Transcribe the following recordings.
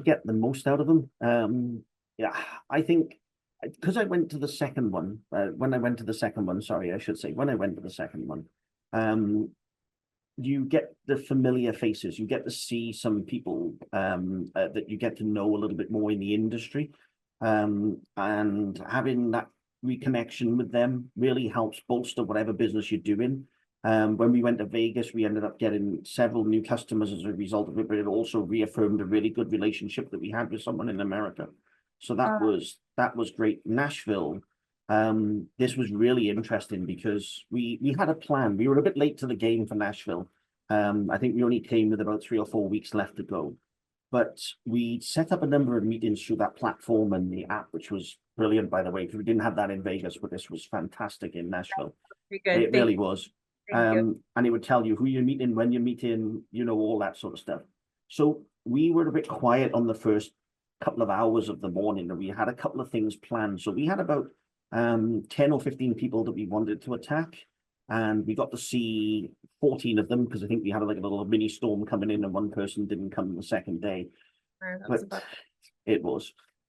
get the most out of them. Yeah, I think because I went to the second one, when I went to the second one, sorry, I should say, when I went to the second one, you get the familiar faces. You get to see some people that you get to know a little bit more in the industry. And having that reconnection with them really helps bolster whatever business you're doing. When we went to Vegas, we ended up getting several new customers as a result of it, but it also reaffirmed a really good relationship that we had with someone in America. So that was great. Nashville, this was really interesting because we had a plan. We were a bit late to the game for Nashville. I think we only came with about 3 or 4 weeks left to go. But we set up a number of meetings through that platform and the app, which was brilliant, by the way, because we didn't have that in Vegas, but this was fantastic in Nashville. It really was. And it would tell you who you're meeting, when you're meeting, you know, all that sort of stuff. So we were a bit quiet on the first couple of hours of the morning, and we had a couple of things planned. So we had about 10 or 15 people that we wanted to attack, and we got to see 14 of them because I think we had like a little mini storm coming in and one person didn't come the second day.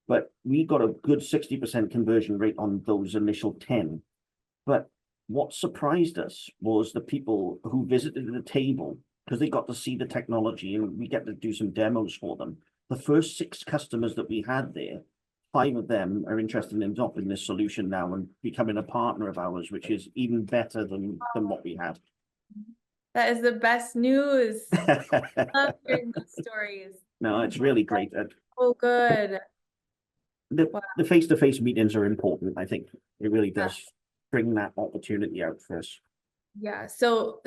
But we got a good 60% conversion rate on those initial 10. But what surprised us was the people who visited the table, because they got to see the technology and we get to do some demos for them. The first 6 customers that we had there, 5 of them are interested in adopting this solution now and becoming a partner of ours, which is even better than what we had. That is the best news. I love hearing those stories. No, it's really great. Oh, good. The face-to-face meetings are important, I think. It really does bring that opportunity out for us. Yeah. So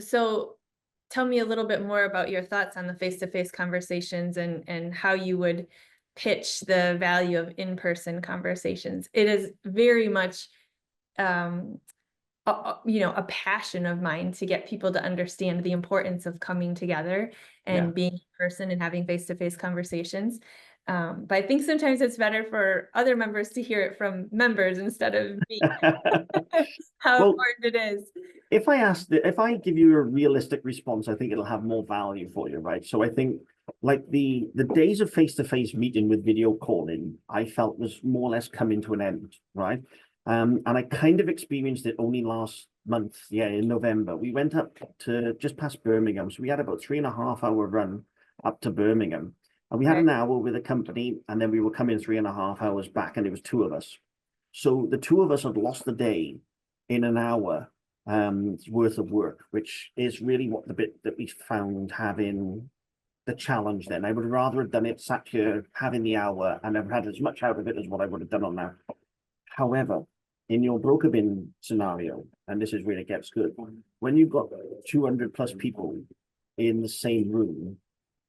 tell me a little bit more about your thoughts on the face-to-face conversations and how you would pitch the value of in-person conversations. It is very much, a passion of mine to get people to understand the importance of coming together and being in person and having face-to-face conversations. But I think sometimes it's better for other members to hear it from members instead of me. How important it is. If I give you a realistic response, I think it'll have more value for you, right? So I think like the days of face-to-face meeting with video calling, I felt was more or less coming to an end, right? And I kind of experienced it only last month, in November. We went up to just past Birmingham. So we had about 3.5-hour run up to Birmingham. And we had an hour with a company, and then we were coming 3.5 hours back, and it was 2 of us. So the 2 of us had lost the day in an hour worth of work, which is really what the bit that we found having the challenge then. I would rather have done it, sat here, having the hour, and I've had as much out of it as what I would have done on that. However, in your BrokerBin scenario, and this is where it gets good, when you've got 200 plus people in the same room,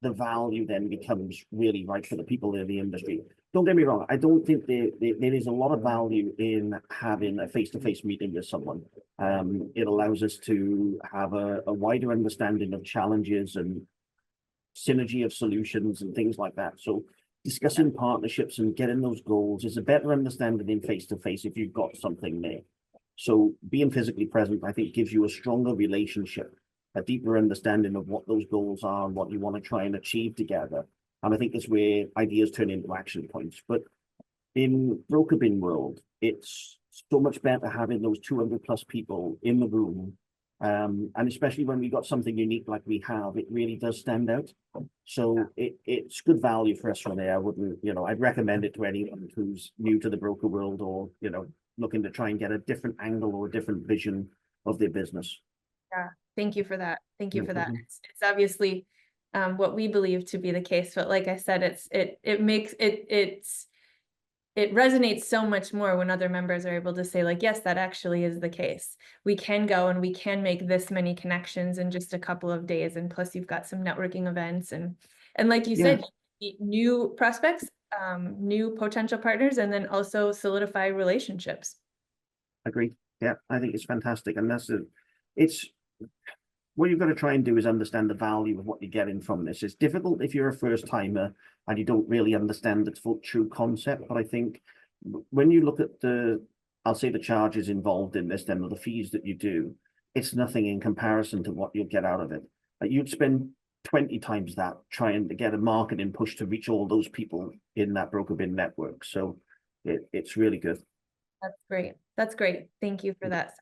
the value then becomes really right for the people in the industry. Don't get me wrong, I don't think there is a lot of value in having a face-to-face meeting with someone. It allows us to have a wider understanding of challenges and synergy of solutions and things like that. So discussing partnerships and getting those goals is a better understanding in face-to-face if you've got something there. So being physically present, I think, gives you a stronger relationship, a deeper understanding of what those goals are and what you want to try and achieve together. And I think that's where ideas turn into action points. But in BrokerBin world, it's so much better having those 200 plus people in the room. And especially when we got something unique like we have, it really does stand out. So it's good value for us from there. I wouldn't, I'd recommend it to anyone who's new to the broker world or, looking to try and get a different angle or a different vision of their business. Yeah. Thank you for that. Thank you for that. It's obviously what we believe to be the case, but like I said, it resonates so much more when other members are able to say like, yes, that actually is the case. We can go and we can make this many connections in just a couple of days. And plus you've got some networking events and like you said, new prospects, new potential partners, and then also solidify relationships. Agreed. Yeah, I think it's fantastic. And it's what you've got to try and do is understand the value of what you're getting from this. It's difficult if you're a first timer and you don't really understand its full true concept. But I think when you look at I'll say the charges involved in this, then, or the fees that you do, it's nothing in comparison to what you'll get out of it. You'd spend 20 times that, trying to get a marketing push to reach all those people in that BrokerBin network. So it's really good. That's great. That's great. Thank you for that.